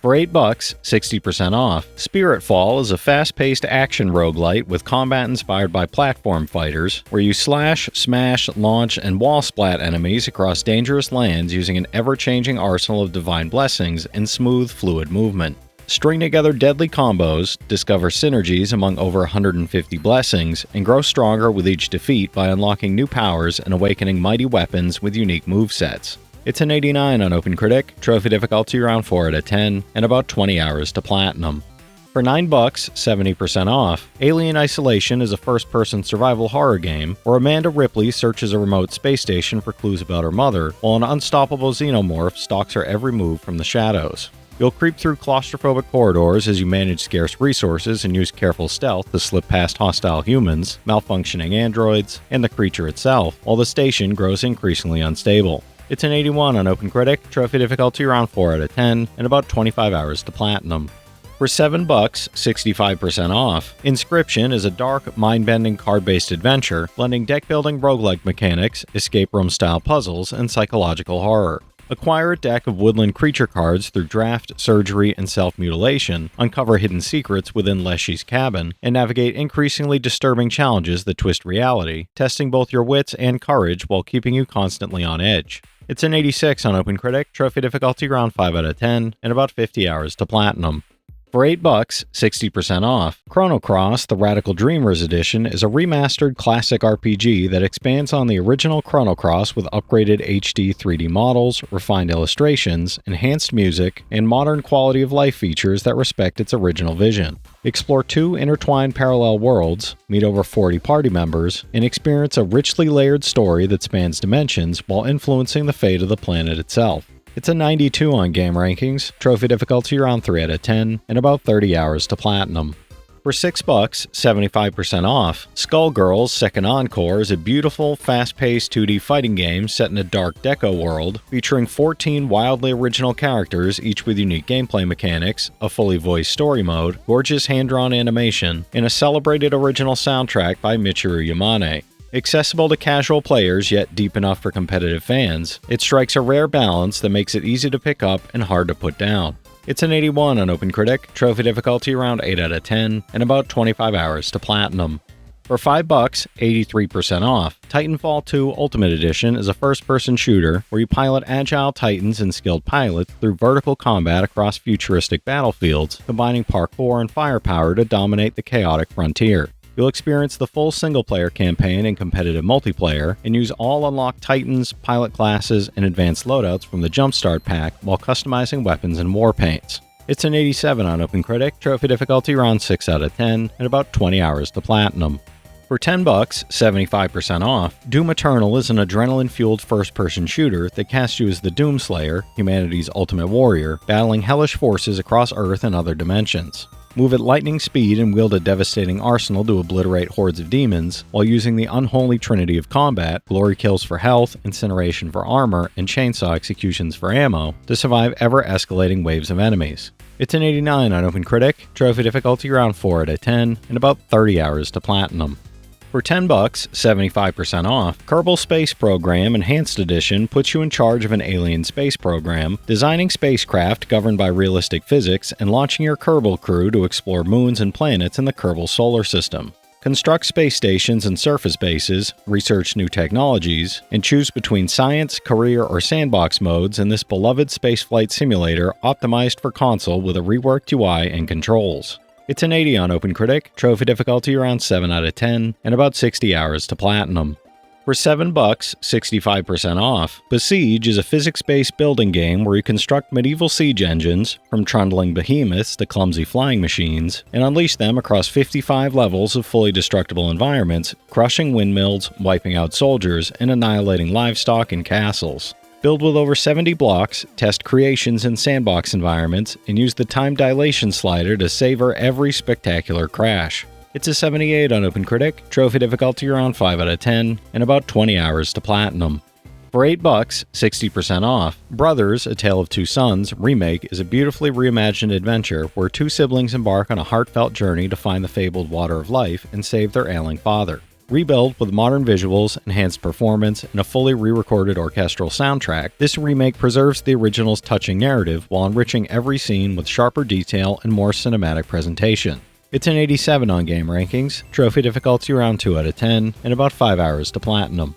For $8, 60% off, Spiritfall is a fast-paced action roguelite with combat inspired by platform fighters, where you slash, smash, launch, and wall splat enemies across dangerous lands using an ever-changing arsenal of divine blessings and smooth, fluid movement. String together deadly combos, discover synergies among over 150 blessings, and grow stronger with each defeat by unlocking new powers and awakening mighty weapons with unique movesets. It's an 89 on OpenCritic, trophy difficulty around 4 out of 10, and about 20 hours to platinum. For $9, 70% off, Alien Isolation is a first-person survival horror game where Amanda Ripley searches a remote space station for clues about her mother, while an unstoppable xenomorph stalks her every move from the shadows. You'll creep through claustrophobic corridors as you manage scarce resources and use careful stealth to slip past hostile humans, malfunctioning androids, and the creature itself, while the station grows increasingly unstable. It's an 81 on OpenCritic, trophy difficulty around 4 out of 10, and about 25 hours to platinum. For $7, 65% off, Inscription is a dark, mind-bending card-based adventure, blending deck-building roguelike mechanics, escape room-style puzzles, and psychological horror. Acquire a deck of woodland creature cards through draft, surgery, and self-mutilation, uncover hidden secrets within Leshy's cabin, and navigate increasingly disturbing challenges that twist reality, testing both your wits and courage while keeping you constantly on edge. It's an 86 on OpenCritic, trophy difficulty around 5 out of 10, and about 50 hours to platinum. For $8, 60% off, Chrono Cross, the Radical Dreamers Edition is a remastered classic RPG that expands on the original Chrono Cross with upgraded HD 3D models, refined illustrations, enhanced music, and modern quality of life features that respect its original vision. Explore 2 intertwined parallel worlds, meet over 40 party members, and experience a richly layered story that spans dimensions while influencing the fate of the planet itself. It's a 92 on game rankings, trophy difficulty around 3 out of 10, and about 30 hours to platinum. For $6, 75% off, Skullgirls Second Encore is a beautiful, fast-paced 2D fighting game set in a dark deco world, featuring 14 wildly original characters, each with unique gameplay mechanics, a fully voiced story mode, gorgeous hand-drawn animation, and a celebrated original soundtrack by Michiru Yamane. Accessible to casual players yet deep enough for competitive fans, it strikes a rare balance that makes it easy to pick up and hard to put down. It's an 81 on OpenCritic, trophy difficulty around 8 out of 10, and about 25 hours to platinum. For $5, 83% off, Titanfall 2 Ultimate Edition is a first-person shooter where you pilot agile titans and skilled pilots through vertical combat across futuristic battlefields, combining parkour and firepower to dominate the chaotic frontier. You'll experience the full single-player campaign and competitive multiplayer, and use all unlocked titans, pilot classes, and advanced loadouts from the Jumpstart pack while customizing weapons and war paints. It's an 87 on OpenCritic, trophy difficulty around 6 out of 10, and about 20 hours to platinum. For $10, 75% off, Doom Eternal is an adrenaline-fueled first-person shooter that casts you as the Doomslayer, humanity's ultimate warrior, battling hellish forces across Earth and other dimensions. Move at lightning speed and wield a devastating arsenal to obliterate hordes of demons, while using the unholy trinity of combat, glory kills for health, incineration for armor, and chainsaw executions for ammo, to survive ever-escalating waves of enemies. It's an 89 on OpenCritic, trophy difficulty around 4 out of 10, and about 30 hours to platinum. For $10, 75% off, Kerbal Space Program Enhanced Edition puts you in charge of an alien space program, designing spacecraft governed by realistic physics and launching your Kerbal crew to explore moons and planets in the Kerbal solar system. Construct space stations and surface bases, research new technologies, and choose between science, career, or sandbox modes in this beloved spaceflight simulator optimized for console with a reworked UI and controls. It's an 80 on OpenCritic, trophy difficulty around 7 out of 10, and about 60 hours to platinum. For $7, 65% off, Besiege is a physics-based building game where you construct medieval siege engines, from trundling behemoths to clumsy flying machines, and unleash them across 55 levels of fully destructible environments, crushing windmills, wiping out soldiers, and annihilating livestock and castles. Build with over 70 blocks, test creations in sandbox environments, and use the time dilation slider to savor every spectacular crash. It's a 78 on OpenCritic, trophy difficulty around 5 out of 10, and about 20 hours to platinum. For $8, 60% off, Brothers, A Tale of Two Sons Remake is a beautifully reimagined adventure where two siblings embark on a heartfelt journey to find the fabled Water of Life and save their ailing father. Rebuilt with modern visuals, enhanced performance, and a fully re-recorded orchestral soundtrack, this remake preserves the original's touching narrative while enriching every scene with sharper detail and more cinematic presentation. It's an 87 on game rankings, trophy difficulty around 2 out of 10, and about 5 hours to platinum.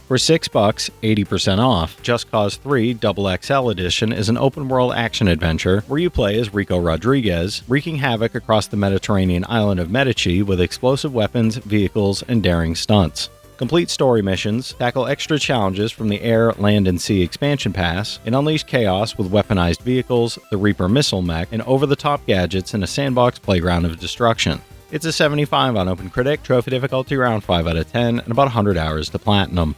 For $6, 80% off, Just Cause 3 XXL Edition is an open-world action-adventure where you play as Rico Rodriguez, wreaking havoc across the Mediterranean island of Medici with explosive weapons, vehicles, and daring stunts. Complete story missions, tackle extra challenges from the Air, Land, and Sea expansion pass, and unleash chaos with weaponized vehicles, the Reaper missile mech, and over-the-top gadgets in a sandbox playground of destruction. It's a 75 on OpenCritic, trophy difficulty around 5 out of 10, and about 100 hours to platinum.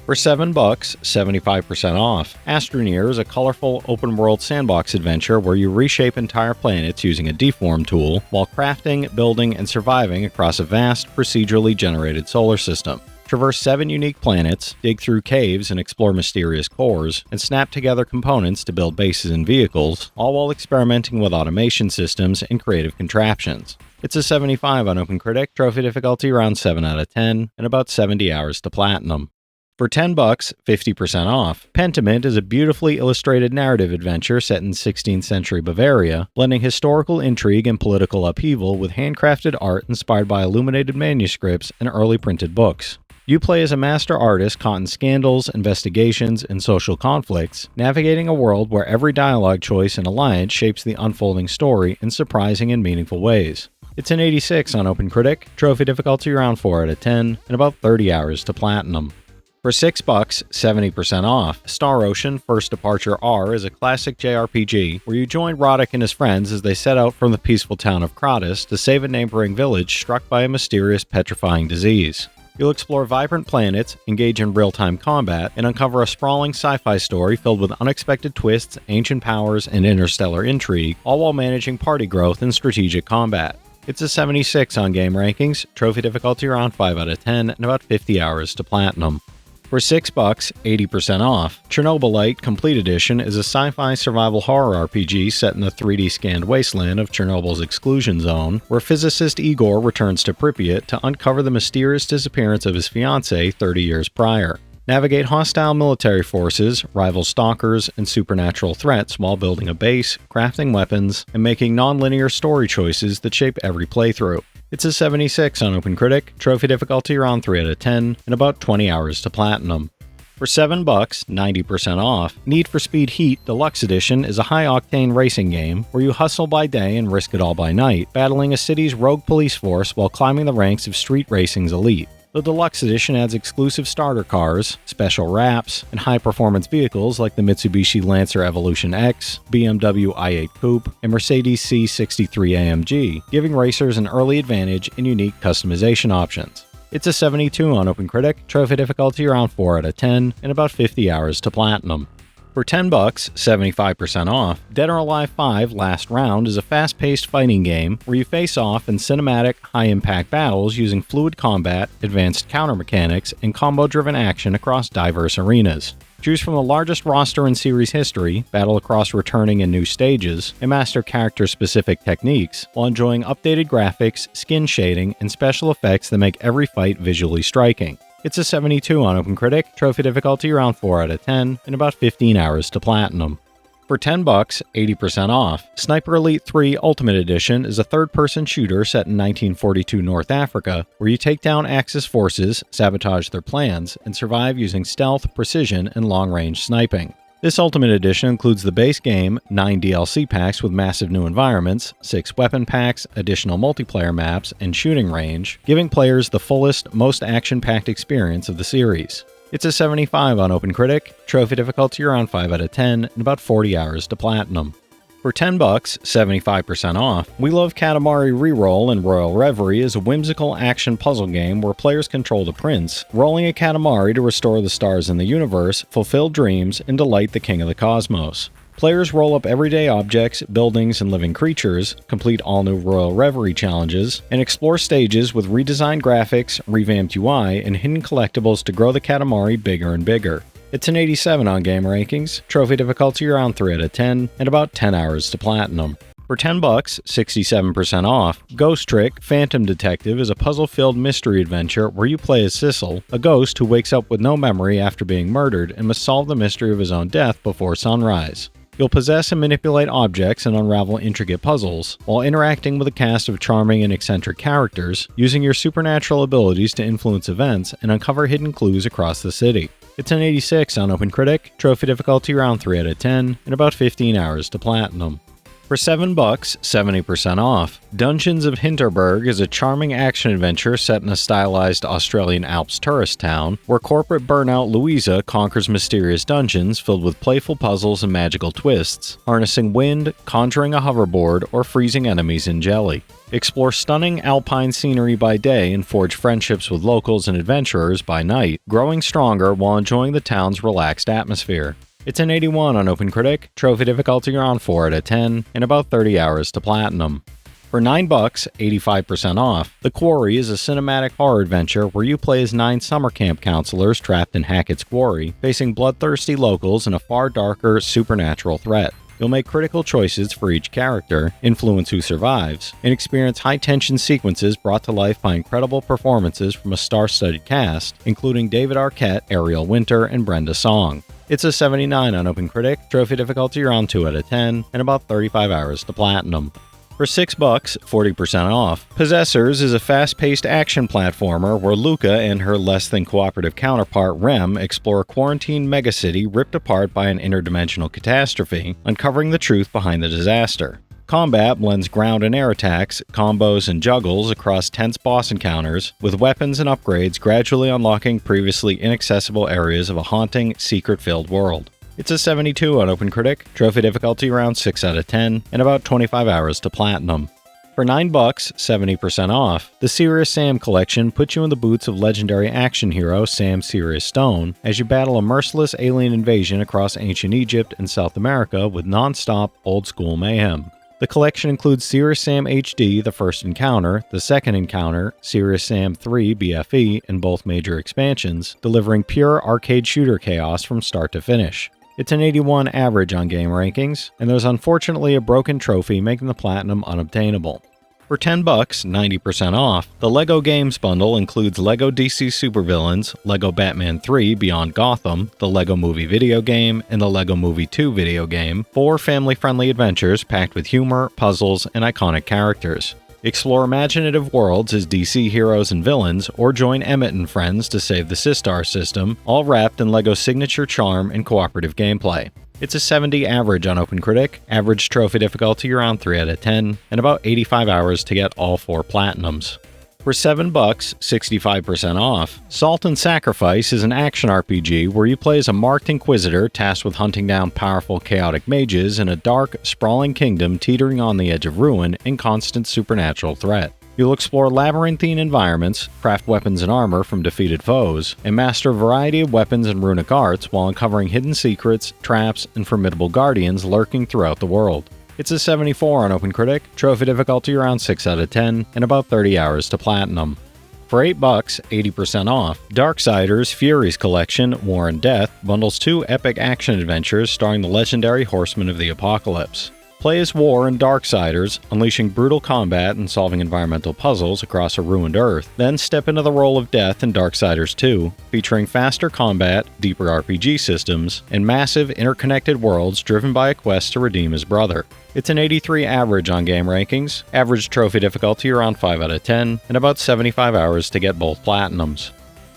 For $7, 75% off, Astroneer is a colorful open-world sandbox adventure where you reshape entire planets using a deform tool while crafting, building, and surviving across a vast, procedurally generated solar system. Traverse 7 unique planets, dig through caves and explore mysterious cores, and snap together components to build bases and vehicles, all while experimenting with automation systems and creative contraptions. It's a 75 on OpenCritic, trophy difficulty around 7 out of 10, and about 70 hours to platinum. For $10, 50% off, Pentiment is a beautifully illustrated narrative adventure set in 16th century Bavaria, blending historical intrigue and political upheaval with handcrafted art inspired by illuminated manuscripts and early printed books. You play as a master artist caught in scandals, investigations, and social conflicts, navigating a world where every dialogue choice and alliance shapes the unfolding story in surprising and meaningful ways. It's an 86 on OpenCritic, trophy difficulty around 4 out of 10, and about 30 hours to platinum. For $6, 70% off, Star Ocean First Departure R is a classic JRPG where you join Roddick and his friends as they set out from the peaceful town of Kratos to save a neighboring village struck by a mysterious petrifying disease. You'll explore vibrant planets, engage in real-time combat, and uncover a sprawling sci-fi story filled with unexpected twists, ancient powers, and interstellar intrigue, all while managing party growth and strategic combat. It's a 76 on game rankings, trophy difficulty around 5 out of 10, and about 50 hours to platinum. For $6, 80% off, Chernobylite Complete Edition is a sci-fi survival horror RPG set in the 3D scanned wasteland of Chernobyl's exclusion zone, where physicist Igor returns to Pripyat to uncover the mysterious disappearance of his fiancée 30 years prior. Navigate hostile military forces, rival stalkers, and supernatural threats while building a base, crafting weapons, and making non-linear story choices that shape every playthrough. It's a 76 on OpenCritic, trophy difficulty around 3 out of 10, and about 20 hours to platinum. For $7, 90% off, Need for Speed Heat Deluxe Edition is a high-octane racing game where you hustle by day and risk it all by night, battling a city's rogue police force while climbing the ranks of street racing's elite. The Deluxe Edition adds exclusive starter cars, special wraps, and high-performance vehicles like the Mitsubishi Lancer Evolution X, BMW i8 Coupe, and Mercedes C63 AMG, giving racers an early advantage in unique customization options. It's a 72 on OpenCritic, trophy difficulty around 4 out of 10, and about 50 hours to platinum. For $10, 75% off, Dead or Alive 5 Last Round is a fast-paced fighting game where you face off in cinematic, high-impact battles using fluid combat, advanced counter mechanics, and combo-driven action across diverse arenas. Choose from the largest roster in series history, battle across returning and new stages, and master character-specific techniques, while enjoying updated graphics, skin shading, and special effects that make every fight visually striking. It's a 72 on OpenCritic, trophy difficulty around 4 out of 10, and about 15 hours to platinum. For $10, 80% off, Sniper Elite 3 Ultimate Edition is a third-person shooter set in 1942 North Africa, where you take down Axis forces, sabotage their plans, and survive using stealth, precision, and long-range sniping. This Ultimate Edition includes the base game, 9 DLC packs with massive new environments, 6 weapon packs, additional multiplayer maps, and shooting range, giving players the fullest, most action-packed experience of the series. It's a 75 on OpenCritic, trophy difficulty around 5 out of 10, and about 40 hours to platinum. For $10, 75% off, We Love Katamari Reroll and Royal Reverie is a whimsical action puzzle game where players control the prince, rolling a Katamari to restore the stars in the universe, fulfill dreams, and delight the king of the cosmos. Players roll up everyday objects, buildings, and living creatures, complete all new Royal Reverie challenges, and explore stages with redesigned graphics, revamped UI, and hidden collectibles to grow the Katamari bigger and bigger. It's an 87 on game rankings, trophy difficulty around 3 out of 10, and about 10 hours to platinum. For $10, 67% off, Ghost Trick Phantom Detective is a puzzle-filled mystery adventure where you play as Sissel, a ghost who wakes up with no memory after being murdered and must solve the mystery of his own death before sunrise. You'll possess and manipulate objects and unravel intricate puzzles, while interacting with a cast of charming and eccentric characters, using your supernatural abilities to influence events and uncover hidden clues across the city. It's an 86 on OpenCritic, trophy difficulty around 3 out of 10, and about 15 hours to platinum. For $7, 70% off, Dungeons of Hinterberg is a charming action-adventure set in a stylized Australian Alps tourist town, where corporate burnout Louisa conquers mysterious dungeons filled with playful puzzles and magical twists, harnessing wind, conjuring a hoverboard, or freezing enemies in jelly. Explore stunning alpine scenery by day and forge friendships with locals and adventurers by night, growing stronger while enjoying the town's relaxed atmosphere. It's an 81 on OpenCritic, trophy difficulty around 4 out of 10, and about 30 hours to platinum. For $9, 85% off, The Quarry is a cinematic horror adventure where you play as 9 summer camp counselors trapped in Hackett's Quarry, facing bloodthirsty locals and a far darker, supernatural threat. You'll make critical choices for each character, influence who survives, and experience high-tension sequences brought to life by incredible performances from a star-studded cast, including David Arquette, Ariel Winter, and Brenda Song. It's a 79 on OpenCritic, trophy difficulty around 2 out of 10, and about 35 hours to platinum. For $6, 40% off. Possessors is a fast-paced action platformer where Luca and her less-than-cooperative counterpart Rem explore a quarantined megacity ripped apart by an interdimensional catastrophe, uncovering the truth behind the disaster. Combat blends ground and air attacks, combos, and juggles across tense boss encounters, with weapons and upgrades gradually unlocking previously inaccessible areas of a haunting, secret-filled world. It's a 72 on OpenCritic, trophy difficulty around 6 out of 10, and about 25 hours to platinum. For $9, 70% off, the Serious Sam collection puts you in the boots of legendary action hero Sam Serious Stone as you battle a merciless alien invasion across ancient Egypt and South America with non-stop, old-school mayhem. The collection includes Serious Sam HD, the first encounter, the second encounter, Serious Sam 3 BFE in both major expansions, delivering pure arcade shooter chaos from start to finish. It's an 81 average on game rankings, and there's unfortunately a broken trophy making the platinum unobtainable. For $10, 90% off, the LEGO Games bundle includes LEGO DC Supervillains, LEGO Batman 3 Beyond Gotham, the LEGO Movie video game, and the LEGO Movie 2 video game, 4 family-friendly adventures packed with humor, puzzles, and iconic characters. Explore imaginative worlds as DC heroes and villains, or join Emmett and friends to save the Sistar system, all wrapped in LEGO's signature charm and cooperative gameplay. It's a 70 average on OpenCritic, average trophy difficulty around 3 out of 10, and about 85 hours to get all 4 platinums. For $7, 65% off. Salt and Sacrifice is an action RPG where you play as a marked inquisitor tasked with hunting down powerful chaotic mages in a dark, sprawling kingdom teetering on the edge of ruin and constant supernatural threat. You'll explore labyrinthine environments, craft weapons and armor from defeated foes, and master a variety of weapons and runic arts while uncovering hidden secrets, traps, and formidable guardians lurking throughout the world. It's a 74 on OpenCritic, trophy difficulty around 6 out of 10, and about 30 hours to platinum. For $8, 80% off, Darksiders Furies Collection, War and Death bundles 2 epic action adventures starring the legendary Horsemen of the Apocalypse. Play as War and Darksiders, unleashing brutal combat and solving environmental puzzles across a ruined Earth, then step into the role of Death in Darksiders 2, featuring faster combat, deeper RPG systems, and massive interconnected worlds driven by a quest to redeem his brother. It's an 83 average on game rankings, average trophy difficulty around 5 out of 10, and about 75 hours to get both platinums.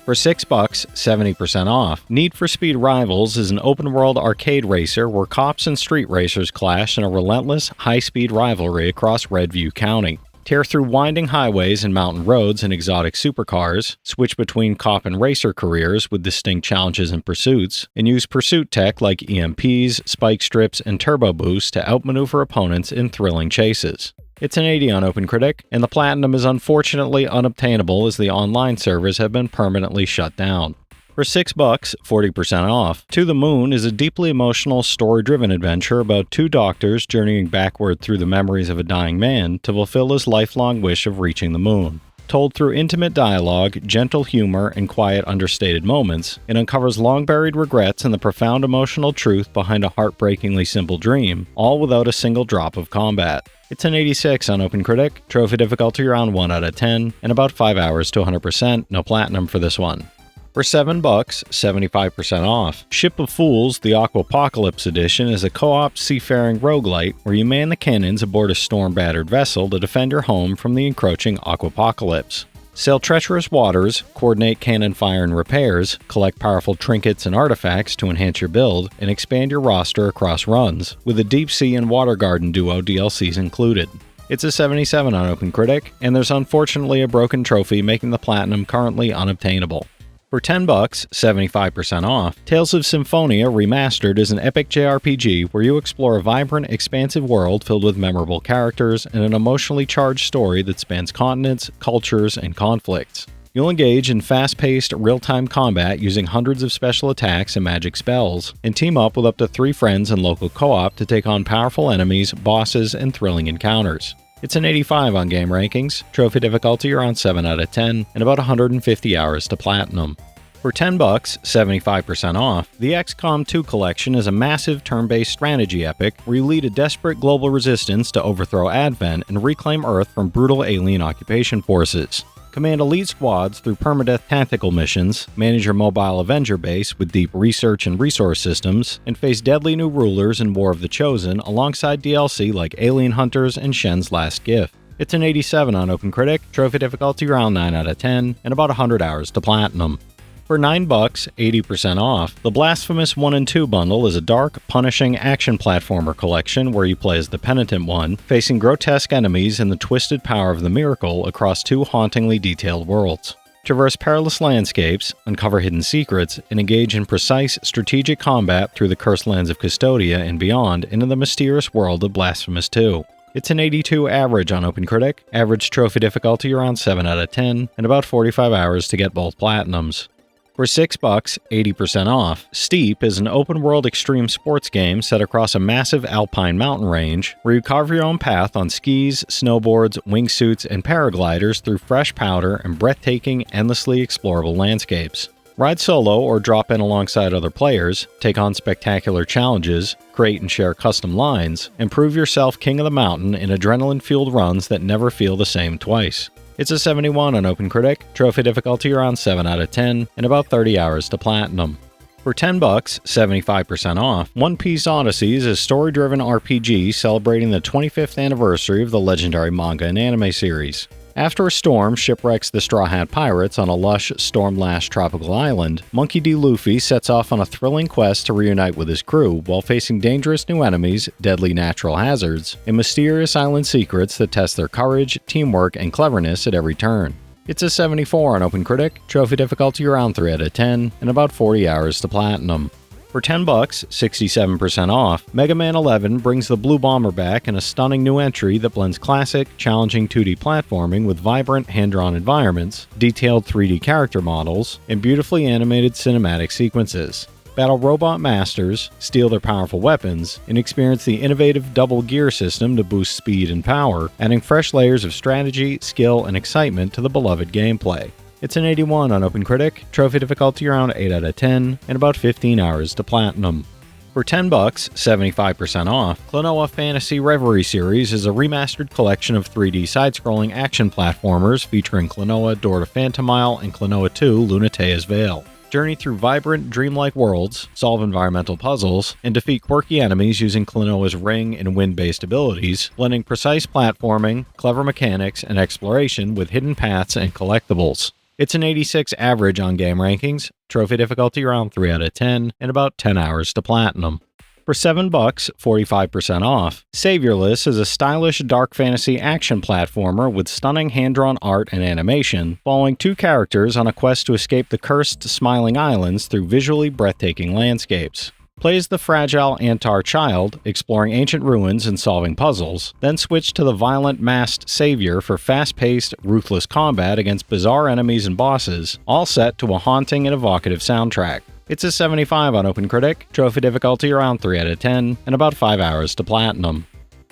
For $6, 70% off, Need for Speed Rivals is an open-world arcade racer where cops and street racers clash in a relentless, high-speed rivalry across Redview County. Tear through winding highways and mountain roads in exotic supercars, switch between cop and racer careers with distinct challenges and pursuits, and use pursuit tech like EMPs, spike strips, and turbo boosts to outmaneuver opponents in thrilling chases. It's an 80 on OpenCritic, and the platinum is unfortunately unobtainable as the online servers have been permanently shut down. For $6, 40% off, To the Moon is a deeply emotional, story-driven adventure about 2 doctors journeying backward through the memories of a dying man to fulfill his lifelong wish of reaching the moon. Told through intimate dialogue, gentle humor, and quiet, understated moments, it uncovers long-buried regrets and the profound emotional truth behind a heartbreakingly simple dream, all without a single drop of combat. It's an 86 on OpenCritic, trophy difficulty around 1 out of 10, and about 5 hours to 100%, no platinum for this one. For $7, 75% off, Ship of Fools, the Aquapocalypse Edition is a co-op seafaring roguelite where you man the cannons aboard a storm-battered vessel to defend your home from the encroaching aquapocalypse. Sail treacherous waters, coordinate cannon fire and repairs, collect powerful trinkets and artifacts to enhance your build, and expand your roster across runs, with the Deep Sea and Water Garden Duo DLCs included. It's a 77 on OpenCritic, and there's unfortunately a broken trophy making the platinum currently unobtainable. For $10, 75% off, Tales of Symphonia Remastered is an epic JRPG where you explore a vibrant, expansive world filled with memorable characters and an emotionally charged story that spans continents, cultures, and conflicts. You'll engage in fast-paced, real-time combat using hundreds of special attacks and magic spells, and team up with up to 3 friends in local co-op to take on powerful enemies, bosses, and thrilling encounters. It's an 85 on game rankings, trophy difficulty around 7 out of 10, and about 150 hours to platinum. For $10, 75% off, the XCOM 2 Collection is a massive turn-based strategy epic where you lead a desperate global resistance to overthrow Advent and reclaim Earth from brutal alien occupation forces. Command elite squads through permadeath tactical missions, manage your mobile Avenger base with deep research and resource systems, and face deadly new rulers in War of the Chosen alongside DLC like Alien Hunters and Shen's Last Gift. It's an 87 on OpenCritic, trophy difficulty around 9 out of 10, and about 100 hours to platinum. For $9, 80% off, the Blasphemous 1 and 2 bundle is a dark, punishing action platformer collection where you play as the Penitent One, facing grotesque enemies and the twisted power of the Miracle across 2 hauntingly detailed worlds. Traverse perilous landscapes, uncover hidden secrets, and engage in precise, strategic combat through the cursed lands of Custodia and beyond into the mysterious world of Blasphemous 2. It's an 82 average on OpenCritic, average trophy difficulty around 7 out of 10, and about 45 hours to get both platinums. For $6, 80% off, Steep is an open-world extreme sports game set across a massive alpine mountain range where you carve your own path on skis, snowboards, wingsuits, and paragliders through fresh powder and breathtaking, endlessly explorable landscapes. Ride solo or drop in alongside other players, take on spectacular challenges, create and share custom lines, and prove yourself king of the mountain in adrenaline-fueled runs that never feel the same twice. It's a 71 on OpenCritic, trophy difficulty around 7 out of 10, and about 30 hours to platinum. For $10, 75% off, Piece Odyssey is a story-driven RPG celebrating the 25th anniversary of the legendary manga and anime series. After a storm shipwrecks the Straw Hat Pirates on a lush, storm-lashed tropical island, Monkey D. Luffy sets off on a thrilling quest to reunite with his crew while facing dangerous new enemies, deadly natural hazards, and mysterious island secrets that test their courage, teamwork, and cleverness at every turn. It's a 74 on OpenCritic, trophy difficulty around 3 out of 10, and about 40 hours to platinum. For $10, 67% off, Mega Man 11 brings the Blue Bomber back in a stunning new entry that blends classic, challenging 2D platforming with vibrant hand-drawn environments, detailed 3D character models, and beautifully animated cinematic sequences. Battle robot masters, steal their powerful weapons, and experience the innovative double gear system to boost speed and power, adding fresh layers of strategy, skill, and excitement to the beloved gameplay. It's an 81 on OpenCritic, trophy difficulty around 8 out of 10, and about 15 hours to platinum. For $10, 75% off, Klonoa Fantasy Reverie Series is a remastered collection of 3D side-scrolling action platformers featuring Klonoa Door to Phantomile and Klonoa 2 Lunatea's Veil. Journey through vibrant, dreamlike worlds, solve environmental puzzles, and defeat quirky enemies using Klonoa's ring and wind-based abilities, blending precise platforming, clever mechanics, and exploration with hidden paths and collectibles. It's an 86 average on game rankings, trophy difficulty around 3 out of 10, and about 10 hours to platinum. For $7, 45% off, Saviorless is a stylish dark fantasy action platformer with stunning hand-drawn art and animation, following 2 characters on a quest to escape the cursed Smiling Islands through visually breathtaking landscapes. Play as the fragile Antar child, exploring ancient ruins and solving puzzles, then switch to the violent masked savior for fast-paced, ruthless combat against bizarre enemies and bosses, all set to a haunting and evocative soundtrack. It's a 75 on OpenCritic, trophy difficulty around 3 out of 10, and about 5 hours to platinum.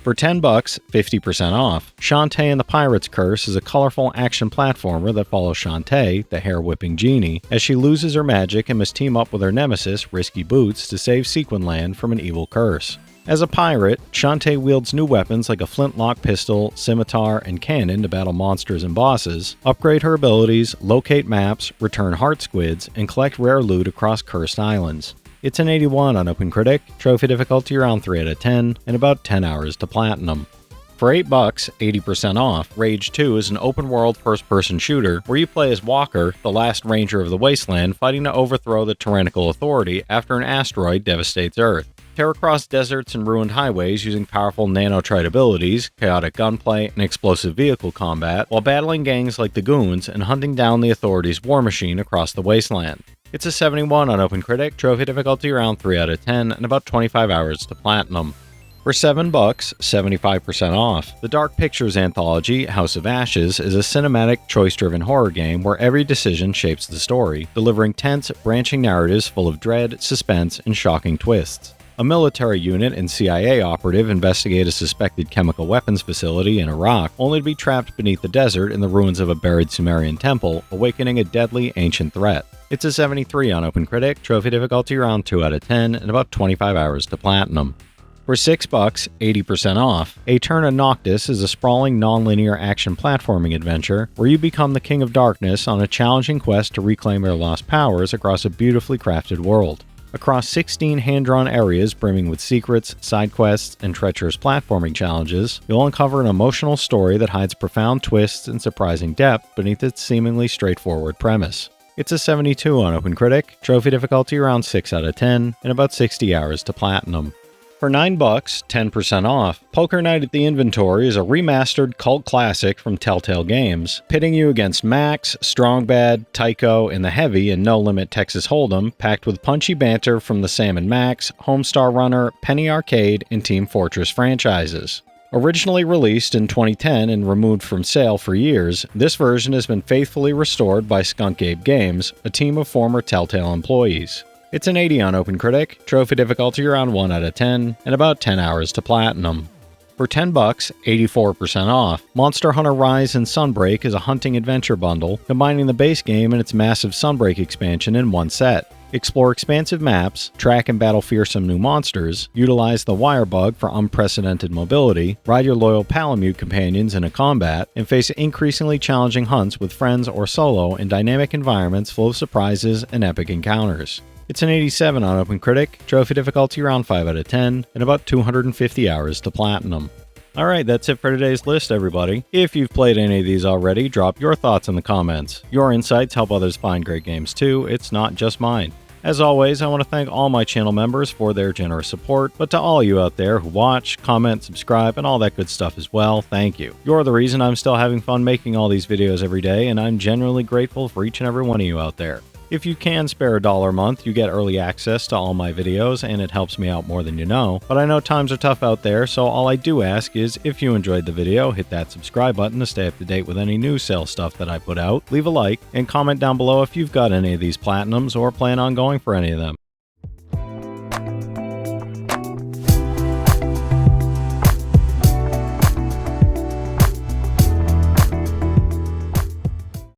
For $10, 50% off, Shantae and the Pirate's Curse is a colorful action platformer that follows Shantae, the hair-whipping genie, as she loses her magic and must team up with her nemesis, Risky Boots, to save Sequinland from an evil curse. As a pirate, Shantae wields new weapons like a flintlock pistol, scimitar, and cannon to battle monsters and bosses, upgrade her abilities, locate maps, return heart squids, and collect rare loot across cursed islands. It's an 81 on OpenCritic, trophy difficulty around 3 out of 10, and about 10 hours to platinum. For $8, 80% off, Rage 2 is an open-world first-person shooter where you play as Walker, the last ranger of the wasteland, fighting to overthrow the tyrannical authority after an asteroid devastates Earth. Tear across deserts and ruined highways using powerful nanotrite abilities, chaotic gunplay, and explosive vehicle combat, while battling gangs like the Goons and hunting down the authority's war machine across the wasteland. It's a 71 on OpenCritic, trophy difficulty around 3 out of 10, and about 25 hours to platinum. For $7, 75% off, the Dark Pictures anthology, House of Ashes, is a cinematic, choice-driven horror game where every decision shapes the story, delivering tense, branching narratives full of dread, suspense, and shocking twists. A military unit and CIA operative investigate a suspected chemical weapons facility in Iraq, only to be trapped beneath the desert in the ruins of a buried Sumerian temple, awakening a deadly ancient threat. It's a 73 on OpenCritic, trophy difficulty around 2 out of 10, and about 25 hours to platinum. For $6, 80% off. Aeterna Noctis is a sprawling, non-linear action platforming adventure where you become the King of Darkness on a challenging quest to reclaim your lost powers across a beautifully crafted world. Across 16 hand-drawn areas brimming with secrets, side quests, and treacherous platforming challenges, you'll uncover an emotional story that hides profound twists and surprising depth beneath its seemingly straightforward premise. It's a 72 on OpenCritic, trophy difficulty around 6 out of 10, and about 60 hours to platinum. For $9, 10% off, Poker Night at the Inventory is a remastered cult classic from Telltale Games, pitting you against Max, Strong Bad, Tycho, and the heavy and no-limit Texas Hold'em, packed with punchy banter from the Sam & Max, Homestar Runner, Penny Arcade, and Team Fortress franchises. Originally released in 2010 and removed from sale for years, this version has been faithfully restored by Skunk Ape Games, a team of former Telltale employees. It's an 80 on OpenCritic, trophy difficulty around 1 out of 10, and about 10 hours to platinum. For $10, 84% off, Monster Hunter Rise and Sunbreak is a hunting adventure bundle, combining the base game and its massive Sunbreak expansion in one set. Explore expansive maps, track and battle fearsome new monsters, utilize the wire bug for unprecedented mobility, ride your loyal Palamute companions in a combat, and face increasingly challenging hunts with friends or solo in dynamic environments full of surprises and epic encounters. It's an 87 on OpenCritic, trophy difficulty around 5 out of 10, and about 250 hours to platinum. Alright, that's it for today's list, everybody. If you've played any of these already, drop your thoughts in the comments. Your insights help others find great games too, it's not just mine. As always, I want to thank all my channel members for their generous support, but to all you out there who watch, comment, subscribe, and all that good stuff as well, thank you. You're the reason I'm still having fun making all these videos every day, and I'm genuinely grateful for each and every one of you out there. If you can spare $1 a month, you get early access to all my videos, and it helps me out more than you know. But I know times are tough out there, so all I do ask is, if you enjoyed the video, hit that subscribe button to stay up to date with any new sale stuff that I put out, leave a like, and comment down below if you've got any of these platinums or plan on going for any of them.